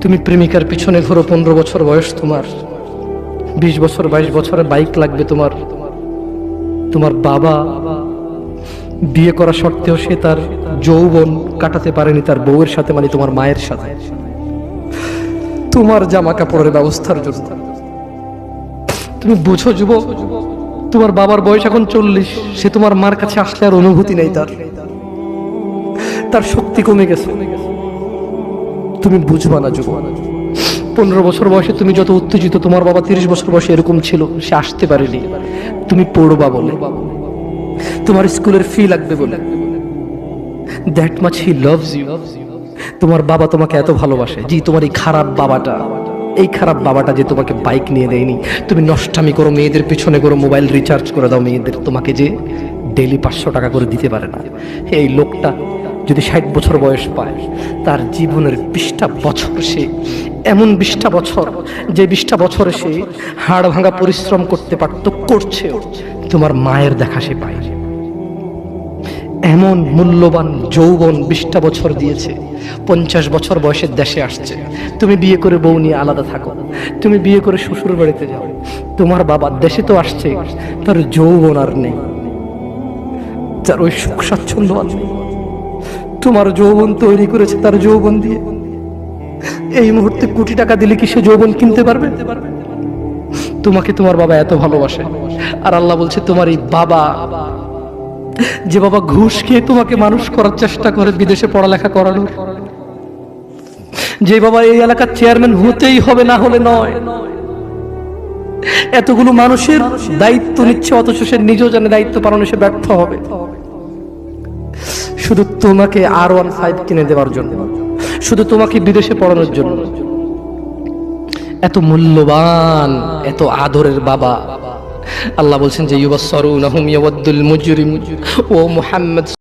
তুমি প্রেমিকার পিছনে ঘোরো, 15 বছর বয়স তোমার, 20 বছর 22 বছরে বাইক লাগবে তোমার। তোমার বাবা বিয়ে করা সত্ত্বেও সে তার যৌবন কাটাতে পারেনি তার বউয়ের সাথে, মানে তোমার মায়ের সাথে, তোমার জামা কাপড়ের ব্যবস্থার জন্য। তুমি বুঝো যুবক, তোমার বাবার বয়স এখন 40, সে তোমার মার কাছে আসলে আর অনুভূতি নেই, তার শক্তি কমে গেছে। তুমি বুঝবা না যুবক, 15 বছর বয়সে তুমি যত উত্তেজিত, তোমার বাবা 30 বছর বয়সে এরকম ছিল, সে আসতে পারেনি। তুমি পড়বা বলে, তোমার স্কুলের ফি লাগবে বলে, that much he loves you. তোমার বাবা তোমাকে এত ভালোবাসে। জি, তোমার এই খারাপ বাবাটা যে তোমাকে বাইক নিয়ে দেয়নি, তুমি নষ্টামি করো, মেয়েদের পিছনে করো, মোবাইল রিচার্জ করে দাও মেয়েদের, তোমাকে যে ডেইলি 500 টাকা করে দিতে পারে না। এই লোকটা যদি 60 বছর বয়স পায়, তার জীবনের 20টা বছর সে এমন 20টা বছর, যে 20টা বছরে সে হাড় ভাঙা পরিশ্রম করতে পারত, করছে, তোমার মায়ের দেখা সে পায়। এমন মূল্যবান যৌবন 20টা বছর দিয়েছে, 50 বছর বয়সের দেশে আসছে। তুমি বিয়ে করে বউ নিয়ে আলাদা থাকো, তুমি বিয়ে করে শ্বশুর বাড়িতে যাও, তোমার বাবা দেশে তো আসছে, তার যৌবন আর নেই, তার ওই সুখ স্বাচ্ছন্দ্য আর নেই। তোমার যৌবন তৈরি করেছে তার যৌবন দিয়ে। এই মুহূর্তে কোটি টাকা দিলে কি সে যৌবন কিনতে পারবে? তোমাকে তোমার বাবা এত ভালোবাসে, আর আল্লাহ বলছে তোমার এই বাবা, যে বাবা ঘুষ খেয়ে তোমাকে মানুষ করার চেষ্টা করে বিদেশে পড়ালেখা করানোর, যে বাবা এই এলাকার চেয়ারম্যান হতেই হবে, না হলে নয়, এতগুলো মানুষের দায়িত্ব নিচ্ছে, অথচ সে নিজেও জানে দায়িত্ব পালনে সে ব্যর্থ হবে, শুধু তোমাকে R15 কিনে দেওয়ার জন্য, শুধু তোমাকে বিদেশে পড়ানোর জন্য। এত মূল্যবান, এত আদরের বাবা। আল্লাহ বলছেন যে ইউবাসসারুনাহুম ইয়াওয়াদ্দুল মুজরিম ও মুহাম্মদ